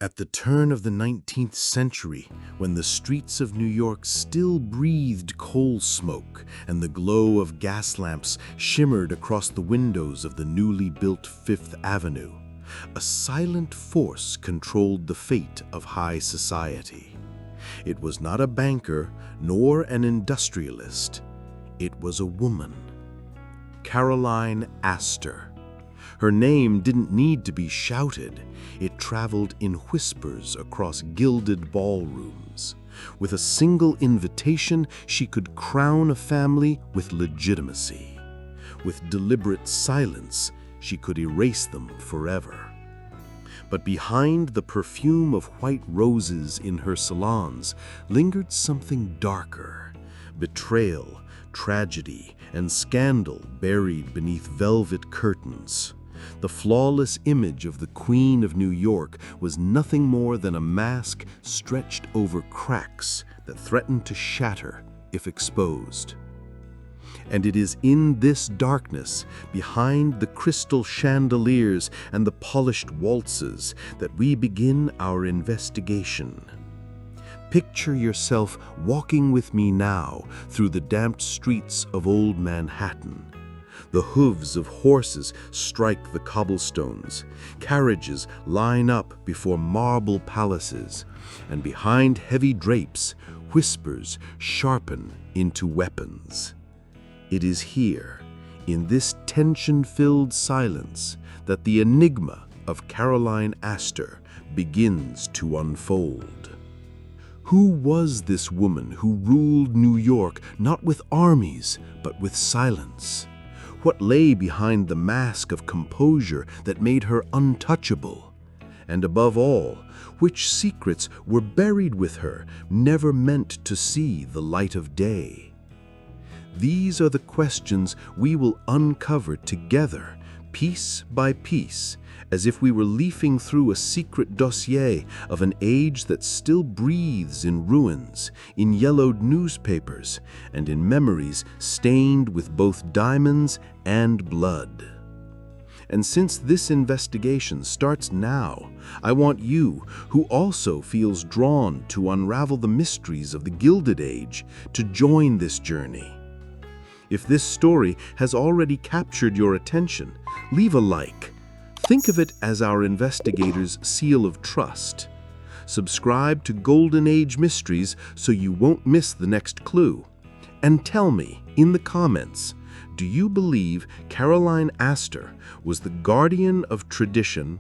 At the turn of the 19th century, when the streets of New York still breathed coal smoke and the glow of gas lamps shimmered across the windows of the newly built Fifth Avenue, a silent force controlled the fate of high society. It was not a banker nor an industrialist. It was a woman, Caroline Astor. Her name didn't need to be shouted. It traveled in whispers across gilded ballrooms. With a single invitation, she could crown a family with legitimacy. With deliberate silence, she could erase them forever. But behind the perfume of white roses in her salons lingered something darker. Betrayal, tragedy, and scandal buried beneath velvet curtains. The flawless image of the Queen of New York was nothing more than a mask stretched over cracks that threatened to shatter if exposed. And it is in this darkness, behind the crystal chandeliers and the polished waltzes, that we begin our investigation. Picture yourself walking with me now through the damp streets of old Manhattan. The hooves of horses strike the cobblestones. Carriages line up before marble palaces, and behind heavy drapes, whispers sharpen into weapons. It is here, in this tension-filled silence, that the enigma of Caroline Astor begins to unfold. Who was this woman who ruled New York not with armies, but with silence? What lay behind the mask of composure that made her untouchable? And above all, which secrets were buried with her, never meant to see the light of day? These are the questions we will uncover together, piece by piece, as if we were leafing through a secret dossier of an age that still breathes in ruins, in yellowed newspapers, and in memories stained with both diamonds and blood. And since this investigation starts now, I want you, who also feels drawn to unravel the mysteries of the Gilded Age, to join this journey. If this story has already captured your attention, leave a like. Think of it as our investigators' seal of trust. Subscribe to Golden Age Mysteries so you won't miss the next clue. And tell me, in the comments, do you believe Caroline Astor was the guardian of tradition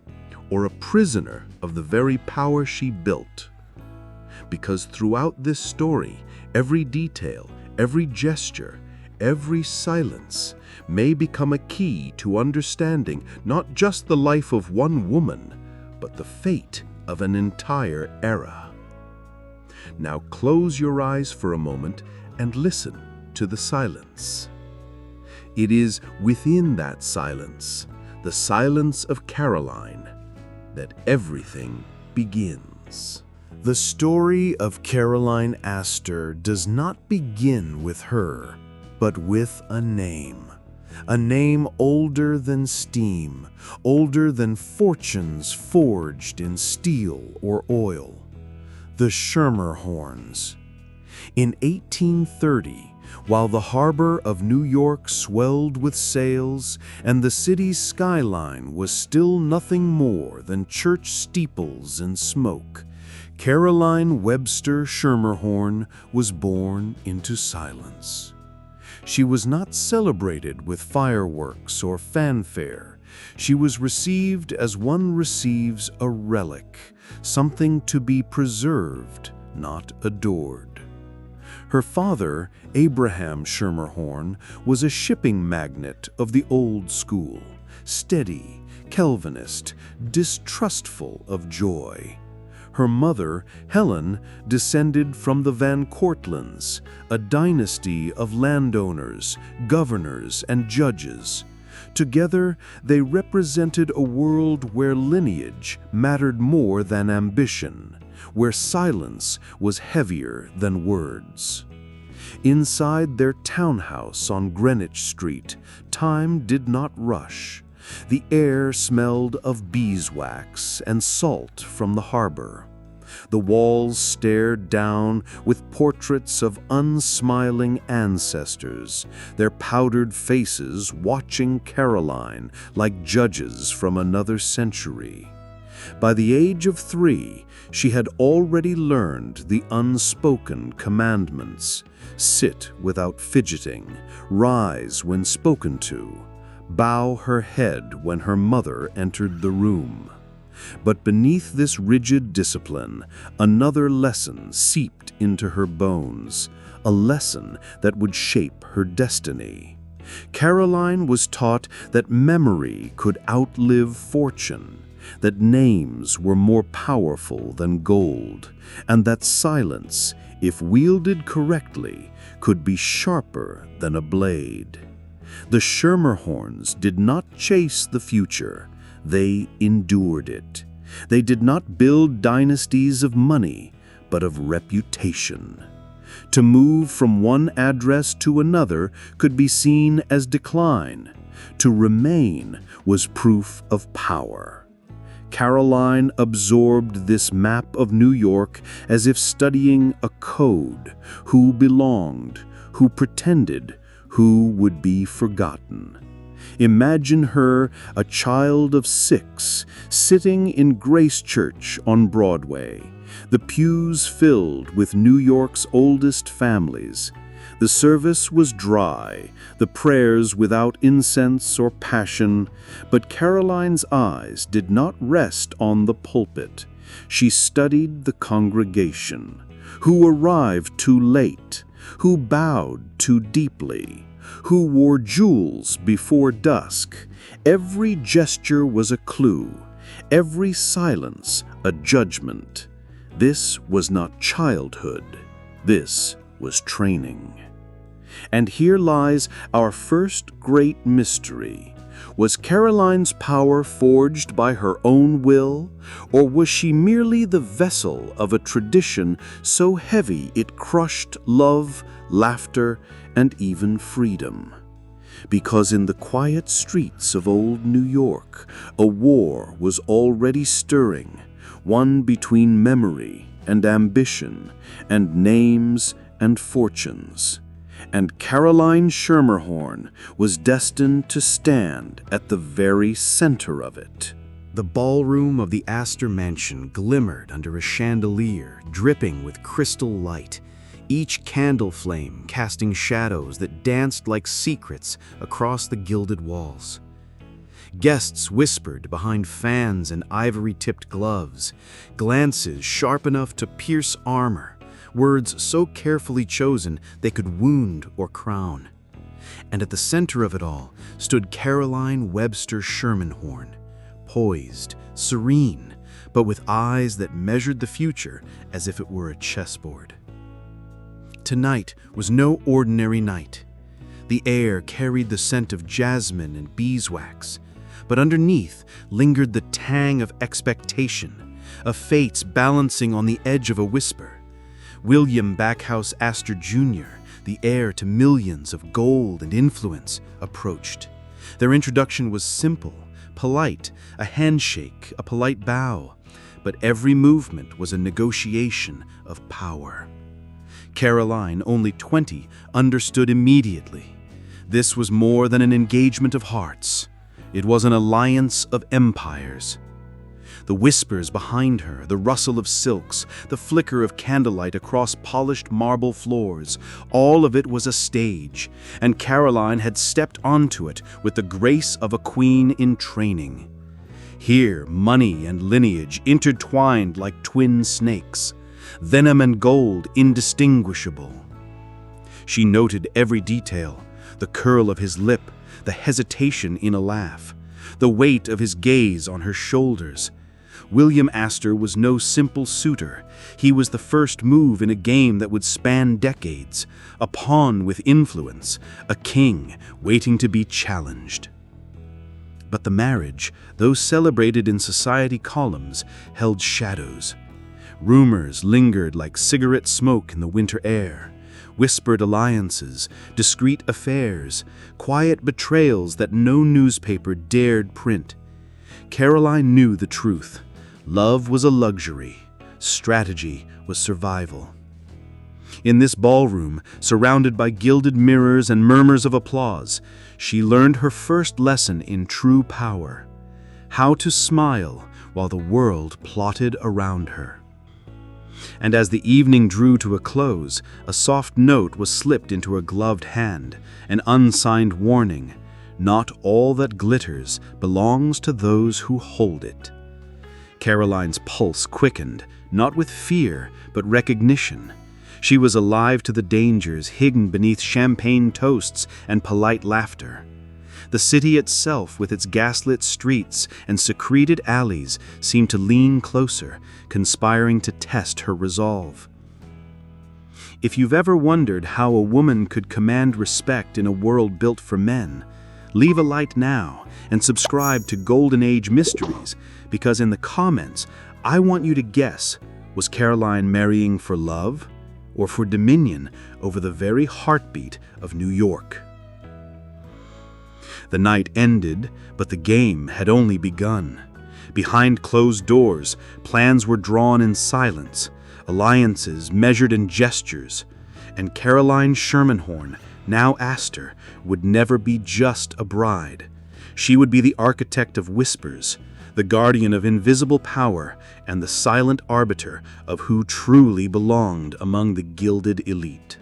or a prisoner of the very power she built? Because throughout this story, every detail, every gesture, every silence may become a key to understanding not just the life of one woman, but the fate of an entire era. Now close your eyes for a moment and listen to the silence. It is within that silence, the silence of Caroline, that everything begins. The story of Caroline Astor does not begin with her, but with a name older than steam, older than fortunes forged in steel or oil, the Schermerhorns. In 1830, while the harbor of New York swelled with sails and the city's skyline was still nothing more than church steeples and smoke, Caroline Webster Schermerhorn was born into silence. She was not celebrated with fireworks or fanfare. She was received as one receives a relic, something to be preserved, not adored. Her father, Abraham Schermerhorn, was a shipping magnate of the old school, steady, Calvinist, distrustful of joy. Her mother, Helen, descended from the Van Cortlandts, a dynasty of landowners, governors, and judges. Together, they represented a world where lineage mattered more than ambition, where silence was heavier than words. Inside their townhouse on Greenwich Street, time did not rush. The air smelled of beeswax and salt from the harbor. The walls stared down with portraits of unsmiling ancestors, their powdered faces watching Caroline like judges from another century. By the age of 3, she had already learned the unspoken commandments: sit without fidgeting, rise when spoken to, bow her head when her mother entered the room. But beneath this rigid discipline, another lesson seeped into her bones, a lesson that would shape her destiny. Caroline was taught that memory could outlive fortune, that names were more powerful than gold, and that silence, if wielded correctly, could be sharper than a blade. The Schermerhorns did not chase the future, they endured it. They did not build dynasties of money, but of reputation. To move from one address to another could be seen as decline. To remain was proof of power. Caroline absorbed this map of New York as if studying a code: who belonged, who pretended, who would be forgotten. Imagine her, a child of 6, sitting in Grace Church on Broadway, the pews filled with New York's oldest families. The service was dry, the prayers without incense or passion, but Caroline's eyes did not rest on the pulpit. She studied the congregation, who arrived too late, who bowed too deeply, who wore jewels before dusk. Every gesture was a clue, every silence a judgment. This was not childhood, this was training. And here lies our first great mystery. Was Caroline's power forged by her own will, or was she merely the vessel of a tradition so heavy it crushed love, laughter, and even freedom? Because in the quiet streets of old New York, a war was already stirring, one between memory and ambition, and names and fortunes. And Caroline Schermerhorn was destined to stand at the very center of it. The ballroom of the Astor mansion glimmered under a chandelier dripping with crystal light, each candle flame casting shadows that danced like secrets across the gilded walls. Guests whispered behind fans and ivory-tipped gloves, glances sharp enough to pierce armor, words so carefully chosen they could wound or crown. And at the center of it all stood Caroline Webster Schermerhorn, poised, serene, but with eyes that measured the future as if it were a chessboard. Tonight was no ordinary night. The air carried the scent of jasmine and beeswax, but underneath lingered the tang of expectation, of fates balancing on the edge of a whisper. William Backhouse Astor Jr., the heir to millions of gold and influence, approached. Their introduction was simple, polite, a handshake, a polite bow, but every movement was a negotiation of power. Caroline, only 20, understood immediately. This was more than an engagement of hearts. It was an alliance of empires. The whispers behind her, the rustle of silks, the flicker of candlelight across polished marble floors, all of it was a stage, and Caroline had stepped onto it with the grace of a queen in training. Here, money and lineage intertwined like twin snakes, venom and gold indistinguishable. She noted every detail, the curl of his lip, the hesitation in a laugh, the weight of his gaze on her shoulders. William Astor was no simple suitor. He was the first move in a game that would span decades, a pawn with influence, a king waiting to be challenged. But the marriage, though celebrated in society columns, held shadows. Rumors lingered like cigarette smoke in the winter air. whispered alliances, discreet affairs, quiet betrayals that no newspaper dared print. Caroline knew the truth. Love was a luxury. Strategy was survival. In this ballroom, surrounded by gilded mirrors and murmurs of applause, she learned her first lesson in true power: how to smile while the world plotted around her. And as the evening drew to a close, a soft note was slipped into her gloved hand, an unsigned warning: not all that glitters belongs to those who hold it. Caroline's pulse quickened, not with fear, but recognition. She was alive to the dangers hidden beneath champagne toasts and polite laughter. The city itself, with its gaslit streets and secreted alleys, seemed to lean closer, conspiring to test her resolve. If you've ever wondered how a woman could command respect in a world built for men, leave a like now and subscribe to Golden Age Mysteries, because in the comments, I want you to guess, was Caroline marrying for love or for dominion over the very heartbeat of New York? The night ended, but the game had only begun. Behind closed doors, plans were drawn in silence, alliances measured in gestures, and Caroline Schermerhorn, now Astor, would never be just a bride. She would be the architect of whispers, the guardian of invisible power, and the silent arbiter of who truly belonged among the gilded elite.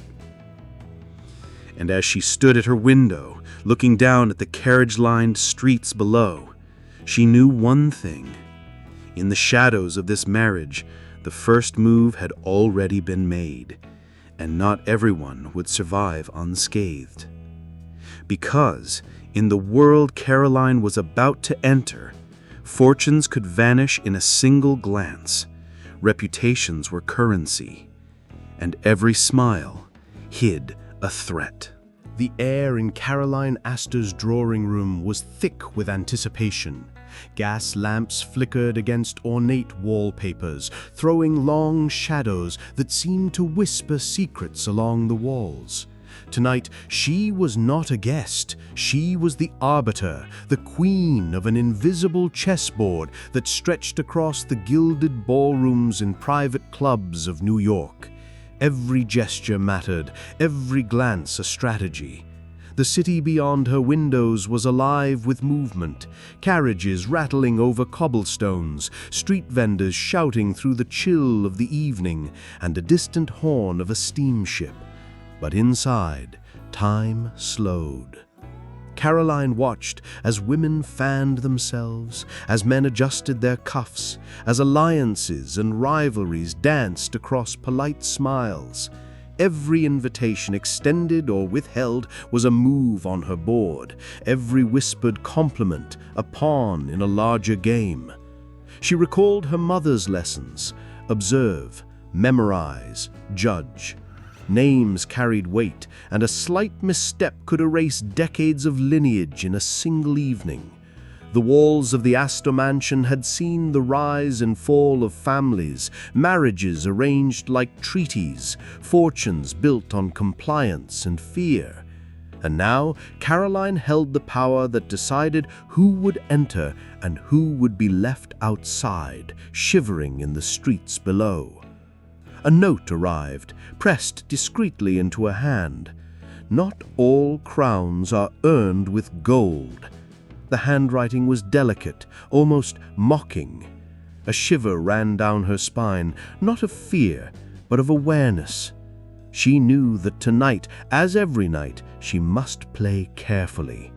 And as she stood at her window, looking down at the carriage-lined streets below, she knew one thing. In the shadows of this marriage, the first move had already been made, and not everyone would survive unscathed. Because, in the world Caroline was about to enter, fortunes could vanish in a single glance, reputations were currency, and every smile hid a threat. The air in Caroline Astor's drawing room was thick with anticipation. Gas lamps flickered against ornate wallpapers, throwing long shadows that seemed to whisper secrets along the walls. Tonight, she was not a guest. She was the arbiter, the queen of an invisible chessboard that stretched across the gilded ballrooms and private clubs of New York. Every gesture mattered, every glance a strategy. The city beyond her windows was alive with movement, carriages rattling over cobblestones, street vendors shouting through the chill of the evening, and a distant horn of a steamship. But inside, time slowed. Caroline watched as women fanned themselves, as men adjusted their cuffs, as alliances and rivalries danced across polite smiles. Every invitation extended or withheld was a move on her board, every whispered compliment a pawn in a larger game. She recalled her mother's lessons: observe, memorize, judge. Names carried weight, and a slight misstep could erase decades of lineage in a single evening. The walls of the Astor mansion had seen the rise and fall of families, marriages arranged like treaties, fortunes built on compliance and fear. And now Caroline held the power that decided who would enter and who would be left outside, shivering in the streets below. A note arrived, pressed discreetly into her hand. Not all crowns are earned with gold. The handwriting was delicate, almost mocking. A shiver ran down her spine, not of fear, but of awareness. She knew that tonight, as every night, she must play carefully.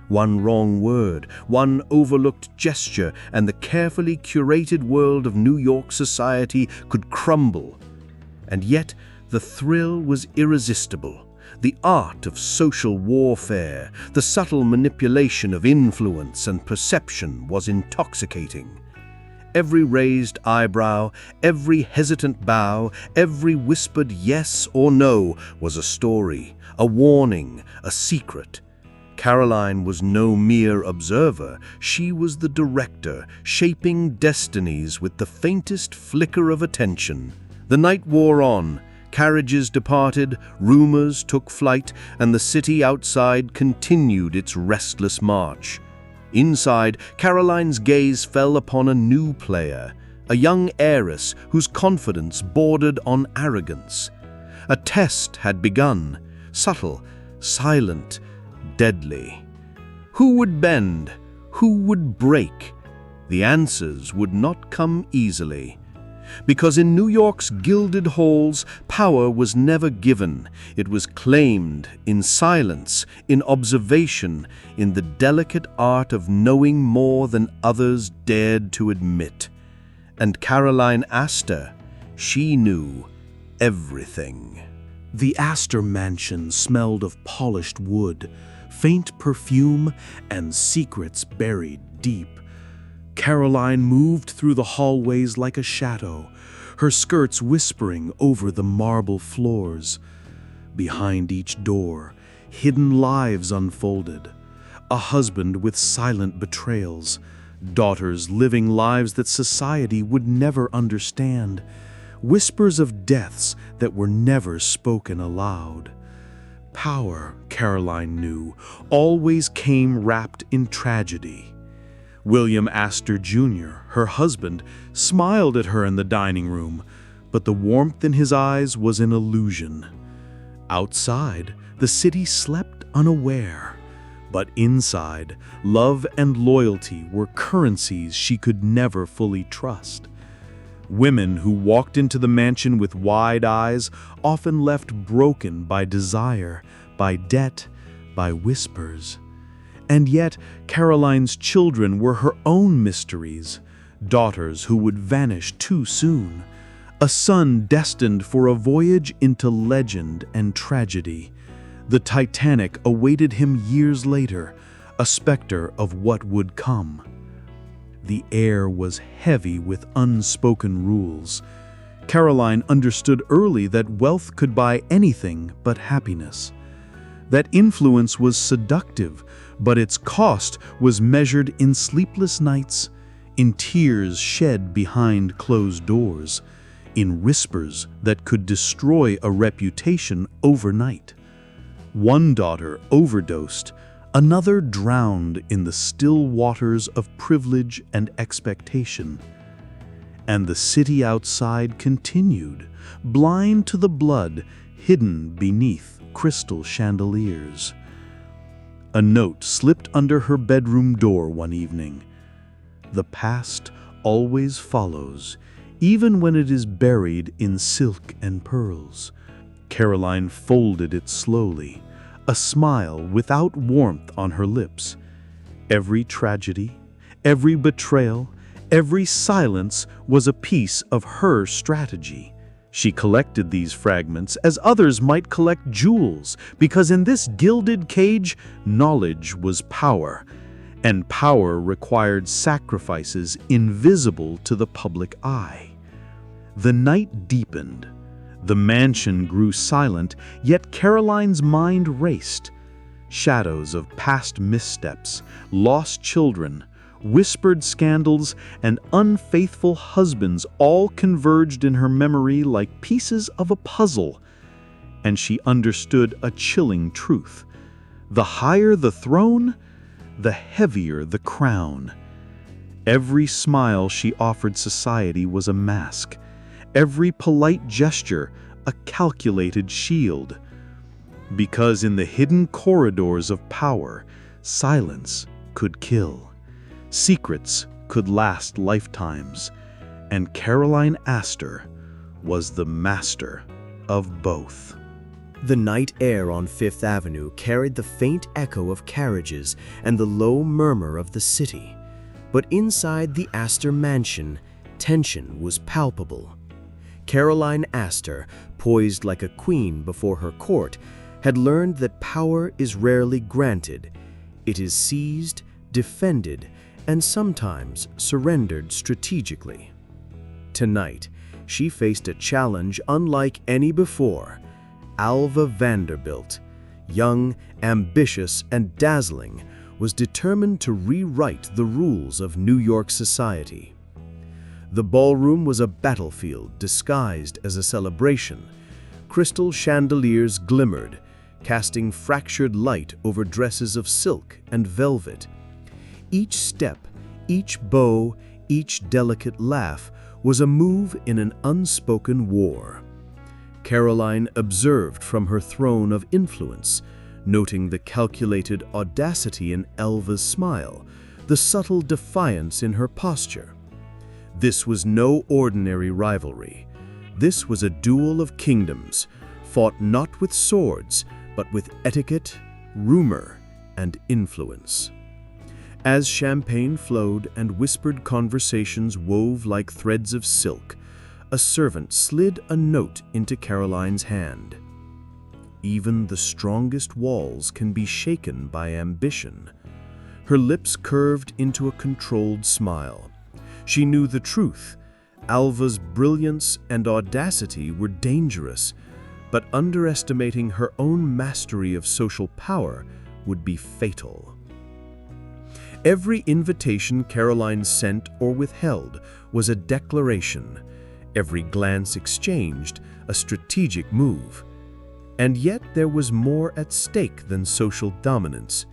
One wrong word, one overlooked gesture, and the carefully curated world of New York society could crumble. And yet, the thrill was irresistible. The art of social warfare, the subtle manipulation of influence and perception was intoxicating. Every raised eyebrow, every hesitant bow, every whispered yes or no was a story, a warning, a secret. Caroline was no mere observer. She was the director, shaping destinies with the faintest flicker of attention. The night wore on. Carriages departed, rumors took flight, and the city outside continued its restless march. Inside, Caroline's gaze fell upon a new player, a young heiress whose confidence bordered on arrogance. A test had begun, subtle, silent, deadly. Who would bend? Who would break? The answers would not come easily. Because in New York's gilded halls, power was never given. It was claimed in silence, in observation, in the delicate art of knowing more than others dared to admit. And Caroline Astor, she knew everything. The Astor mansion smelled of polished wood, faint perfume, and secrets buried deep. Caroline moved through the hallways like a shadow, her skirts whispering over the marble floors. Behind each door, hidden lives unfolded. A husband with silent betrayals, daughters living lives that society would never understand, whispers of deaths that were never spoken aloud. Power, Caroline knew, always came wrapped in tragedy. William Astor Jr., her husband, smiled at her in the dining room, but the warmth in his eyes was an illusion. Outside, the city slept unaware, but inside, love and loyalty were currencies she could never fully trust. Women who walked into the mansion with wide eyes often left broken by desire, by debt, by whispers. And yet, Caroline's children were her own mysteries, daughters who would vanish too soon, a son destined for a voyage into legend and tragedy. The Titanic awaited him years later, a specter of what would come. The air was heavy with unspoken rules. Caroline understood early that wealth could buy anything but happiness. That influence was seductive, but its cost was measured in sleepless nights, in tears shed behind closed doors, in whispers that could destroy a reputation overnight. One daughter overdosed, another drowned in the still waters of privilege and expectation. And the city outside continued, blind to the blood hidden beneath crystal chandeliers. A note slipped under her bedroom door one evening. The past always follows, even when it is buried in silk and pearls. Caroline folded it slowly, a smile without warmth on her lips. Every tragedy, every betrayal, every silence was a piece of her strategy. She collected these fragments as others might collect jewels, because in this gilded cage, knowledge was power, and power required sacrifices invisible to the public eye. The night deepened. The mansion grew silent, yet Caroline's mind raced. Shadows of past missteps, lost children, whispered scandals, and unfaithful husbands all converged in her memory like pieces of a puzzle. And she understood a chilling truth. The higher the throne, the heavier the crown. Every smile she offered society was a mask. Every polite gesture, a calculated shield. Because in the hidden corridors of power, silence could kill. Secrets could last lifetimes, and Caroline Astor was the master of both. The night air on Fifth Avenue carried the faint echo of carriages and the low murmur of the city. But inside the Astor mansion, tension was palpable. Caroline Astor, poised like a queen before her court, had learned that power is rarely granted. It is seized, defended, and sometimes surrendered strategically. Tonight, she faced a challenge unlike any before. Alva Vanderbilt, young, ambitious, and dazzling, was determined to rewrite the rules of New York society. The ballroom was a battlefield disguised as a celebration, Crystal chandeliers glimmered, casting fractured light over dresses of silk and velvet. Each step, each bow, each delicate laugh was a move in an unspoken war. Caroline observed from her throne of influence, noting the calculated audacity in Elva's smile, the subtle defiance in her posture. This was no ordinary rivalry. This was a duel of kingdoms, fought not with swords, but with etiquette, rumor, and influence. As champagne flowed and whispered conversations wove like threads of silk, a servant slid a note into Caroline's hand. Even the strongest walls can be shaken by ambition. Her lips curved into a controlled smile. She knew the truth. Alva's brilliance and audacity were dangerous, but underestimating her own mastery of social power would be fatal. Every invitation Caroline sent or withheld was a declaration, every glance exchanged a strategic move. And yet there was more at stake than social dominance.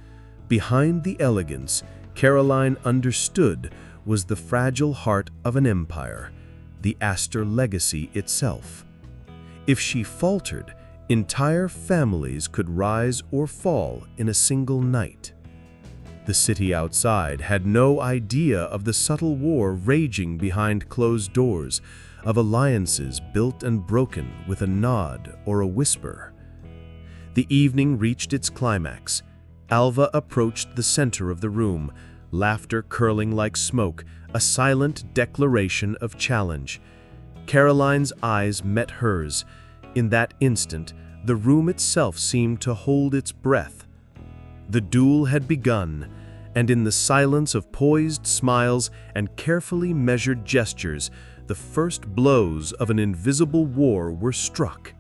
Behind the elegance, Caroline understood was the fragile heart of an empire, the Astor legacy itself. If she faltered, entire families could rise or fall in a single night. The city outside had no idea of the subtle war raging behind closed doors, of alliances built and broken with a nod or a whisper. The evening reached its climax. Alva approached the center of the room, laughter curling like smoke, a silent declaration of challenge. Caroline's eyes met hers. In that instant, the room itself seemed to hold its breath. The duel had begun, and in the silence of poised smiles and carefully measured gestures, the first blows of an invisible war were struck.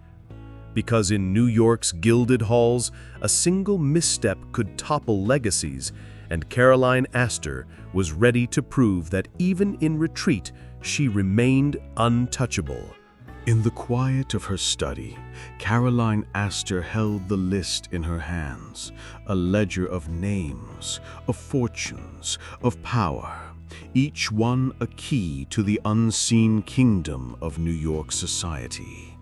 Because in New York's gilded halls, a single misstep could topple legacies, and Caroline Astor was ready to prove that even in retreat, she remained untouchable. In the quiet of her study, Caroline Astor held the list in her hands, a ledger of names, of fortunes, of power, each one a key to the unseen kingdom of New York society.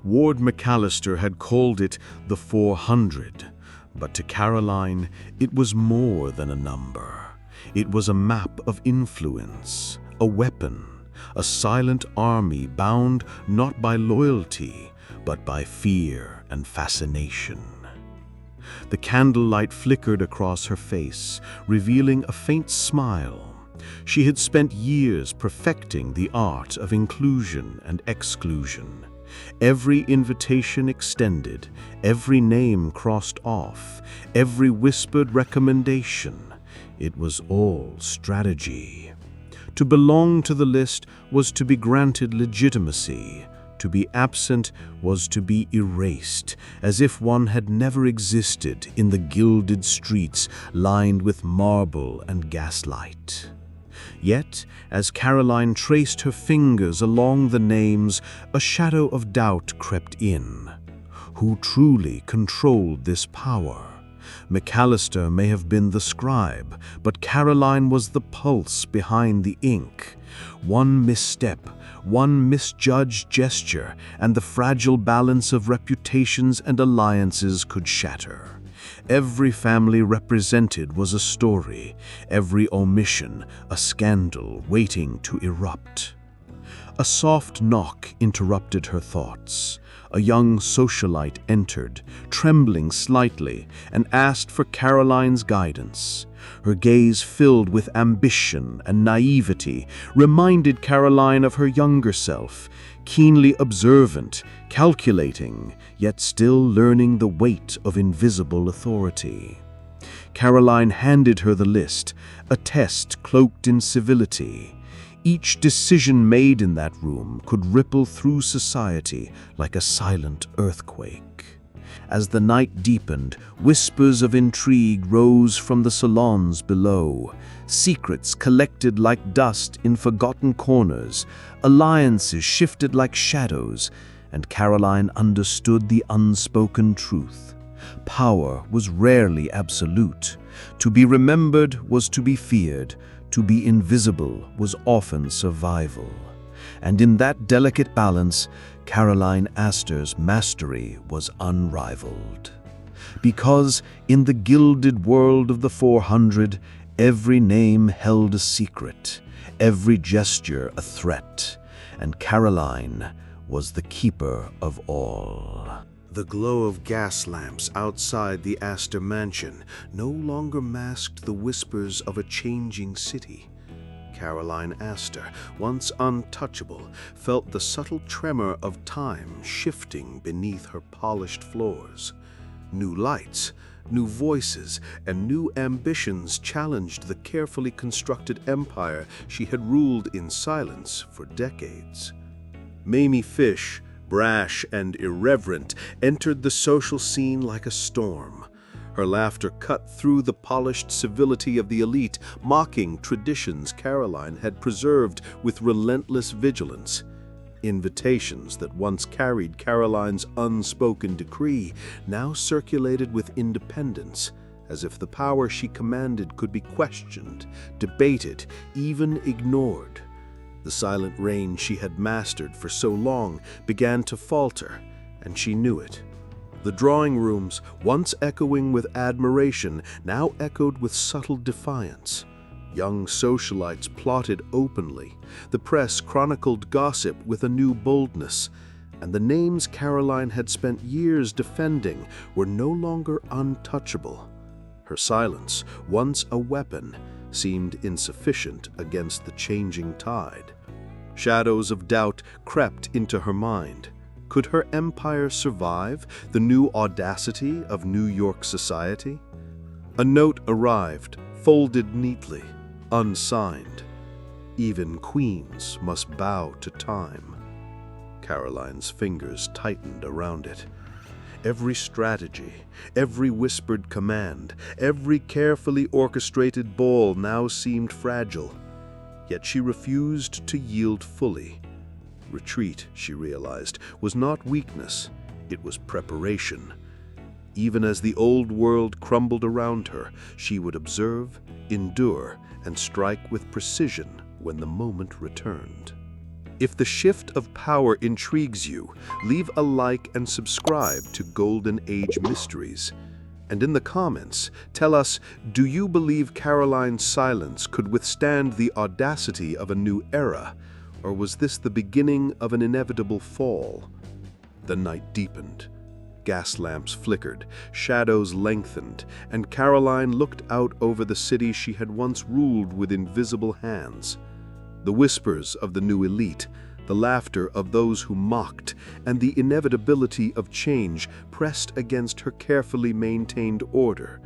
Ward McAllister had called it the 400, but to Caroline it was more than a number. It was a map of influence, a weapon, a silent army bound not by loyalty, but by fear and fascination. The candlelight flickered across her face, revealing a faint smile. She had spent years perfecting the art of inclusion and exclusion. Every invitation extended, every name crossed off, every whispered recommendation. It was all strategy. To belong to the list was to be granted legitimacy. To be absent was to be erased, as if one had never existed in the gilded streets lined with marble and gaslight. Yet, as Caroline traced her fingers along the names, a shadow of doubt crept in. Who truly controlled this power? McAllister may have been the scribe, but Caroline was the pulse behind the ink. One misstep, one misjudged gesture, and the fragile balance of reputations and alliances could shatter. Every family represented was a story, every omission a scandal waiting to erupt. A soft knock interrupted her thoughts. A young socialite entered, trembling slightly, and asked for Caroline's guidance. Her gaze, filled with ambition and naivety, reminded Caroline of her younger self, keenly observant, calculating, yet still learning the weight of invisible authority. Caroline handed her the list, a test cloaked in civility. Each decision made in that room could ripple through society like a silent earthquake. As the night deepened, whispers of intrigue rose from the salons below. Secrets collected like dust in forgotten corners. Alliances shifted like shadows. and Caroline understood the unspoken truth. Power was rarely absolute. To be remembered was to be feared. To be invisible was often survival. And in that delicate balance, Caroline Astor's mastery was unrivaled. Because in the gilded world of the 400, every name held a secret, every gesture a threat, and Caroline was the keeper of all. The glow of gas lamps outside the Astor mansion no longer masked the whispers of a changing city. Caroline Astor, once untouchable, felt the subtle tremor of time shifting beneath her polished floors. New lights, new voices, and new ambitions challenged the carefully constructed empire she had ruled in silence for decades. Mamie Fish, brash and irreverent, entered the social scene like a storm. Her laughter cut through the polished civility of the elite, mocking traditions Caroline had preserved with relentless vigilance. Invitations that once carried Caroline's unspoken decree now circulated with independence, as if the power she commanded could be questioned, debated, even ignored. The silent reign she had mastered for so long began to falter, and she knew it. The drawing rooms, once echoing with admiration, now echoed with subtle defiance. Young socialites plotted openly, the press chronicled gossip with a new boldness, and the names Caroline had spent years defending were no longer untouchable. Her silence, once a weapon, seemed insufficient against the changing tide. Shadows of doubt crept into her mind. Could her empire survive the new audacity of New York society? A note arrived, folded neatly, unsigned. Even queens must bow to time. Caroline's fingers tightened around it. Every strategy, every whispered command, every carefully orchestrated ball now seemed fragile. Yet she refused to yield fully. Retreat, she realized, was not weakness, it was preparation. Even as the old world crumbled around her, she would observe, endure, and strike with precision when the moment returned. If the shift of power intrigues you, leave a like and subscribe to Golden Age Mysteries. And in the comments, tell us, do you believe Caroline's silence could withstand the audacity of a new era? Or was this the beginning of an inevitable fall? The night deepened. Gas lamps flickered, shadows lengthened, and Caroline looked out over the city she had once ruled with invisible hands. The whispers of the new elite, the laughter of those who mocked, and the inevitability of change pressed against her carefully maintained order.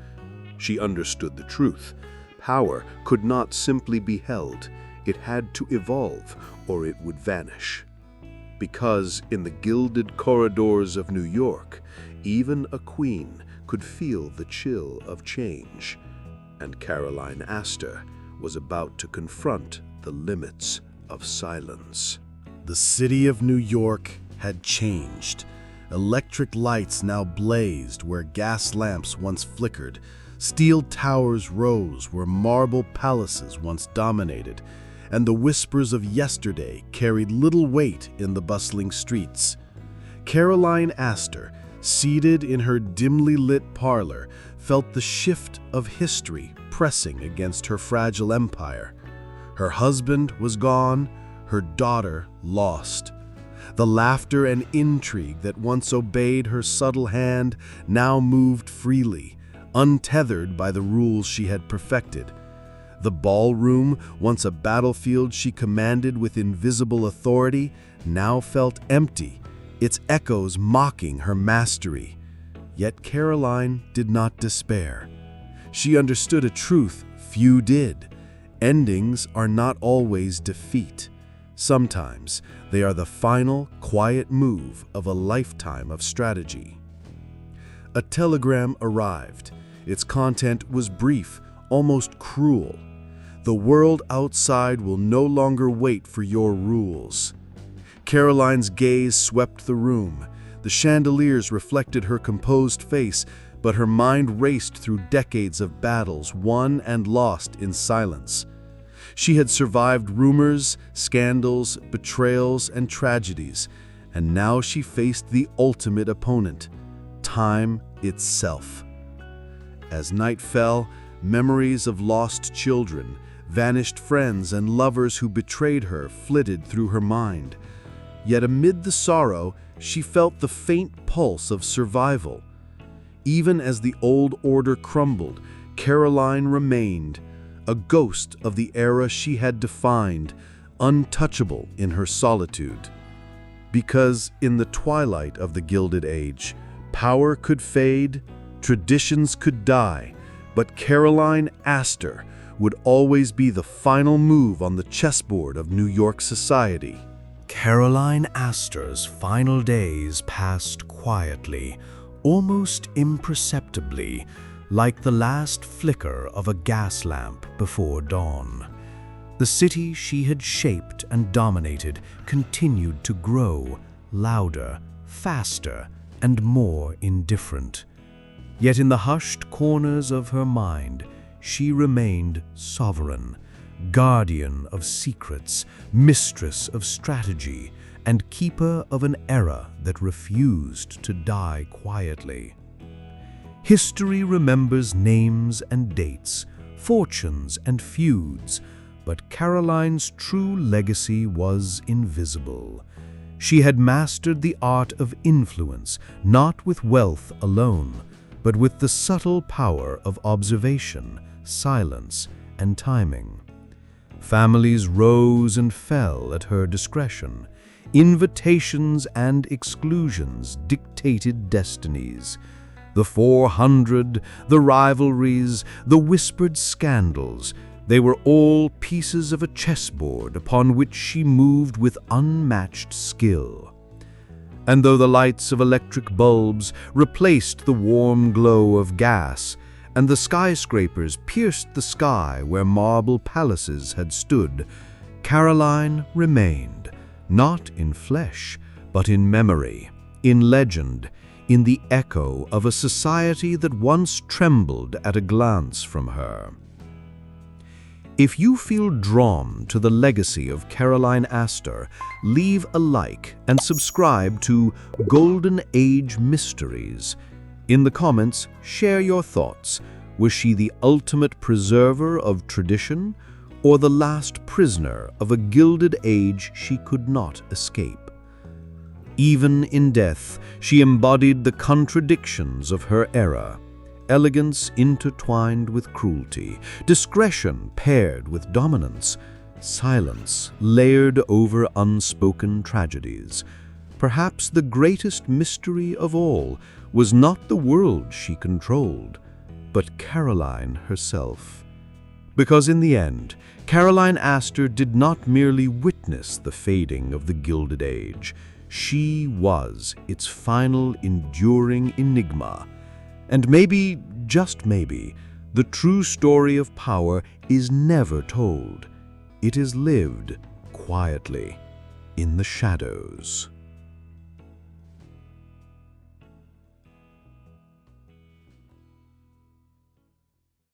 She understood the truth. Power could not simply be held. It had to evolve, or it would vanish. Because in the gilded corridors of New York, even a queen could feel the chill of change, and Caroline Astor was about to confront the limits of silence. The city of New York had changed. Electric lights now blazed where gas lamps once flickered. Steel towers rose where marble palaces once dominated, and the whispers of yesterday carried little weight in the bustling streets. Caroline Astor, seated in her dimly lit parlor, felt the shift of history pressing against her fragile empire. Her husband was gone, her daughter lost. The laughter and intrigue that once obeyed her subtle hand now moved freely, untethered by the rules she had perfected. The ballroom, once a battlefield she commanded with invisible authority, now felt empty, its echoes mocking her mastery. Yet Caroline did not despair. She understood a truth few did. Endings are not always defeat. Sometimes they are the final, quiet move of a lifetime of strategy. A telegram arrived. Its content was brief, almost cruel. The world outside will no longer wait for your rules. Caroline's gaze swept the room. The chandeliers reflected her composed face, but her mind raced through decades of battles won and lost in silence. She had survived rumors, scandals, betrayals, and tragedies, and now she faced the ultimate opponent, time itself. As night fell, memories of lost children, vanished friends, and lovers who betrayed her flitted through her mind. Yet amid the sorrow, she felt the faint pulse of survival. Even as the old order crumbled, Caroline remained, a ghost of the era she had defined, untouchable in her solitude. Because in the twilight of the Gilded Age, power could fade, traditions could die, but Caroline Astor would always be the final move on the chessboard of New York society. Caroline Astor's final days passed quietly, almost imperceptibly, like the last flicker of a gas lamp before dawn. The city she had shaped and dominated continued to grow, louder, faster, and more indifferent. Yet in the hushed corners of her mind, she remained sovereign, guardian of secrets, mistress of strategy, and keeper of an era that refused to die quietly. History remembers names and dates, fortunes and feuds, but Caroline's true legacy was invisible. She had mastered the art of influence, not with wealth alone, but with the subtle power of observation, silence, and timing. Families rose and fell at her discretion. Invitations and exclusions dictated destinies. The 400, the rivalries, the whispered scandals, they were all pieces of a chessboard upon which she moved with unmatched skill. And though the lights of electric bulbs replaced the warm glow of gas, and the skyscrapers pierced the sky where marble palaces had stood, Caroline remained, not in flesh, but in memory, in legend, in the echo of a society that once trembled at a glance from her. If you feel drawn to the legacy of Caroline Astor, leave a like and subscribe to Golden Age Mysteries. In the comments, share your thoughts. Was she the ultimate preserver of tradition, or the last prisoner of a gilded age she could not escape? Even in death, she embodied the contradictions of her era. Elegance intertwined with cruelty, discretion paired with dominance, silence layered over unspoken tragedies. Perhaps the greatest mystery of all was not the world she controlled, but Caroline herself. Because in the end, Caroline Astor did not merely witness the fading of the Gilded Age. She was its final enduring enigma. And maybe, just maybe, the true story of power is never told. It is lived quietly in the shadows.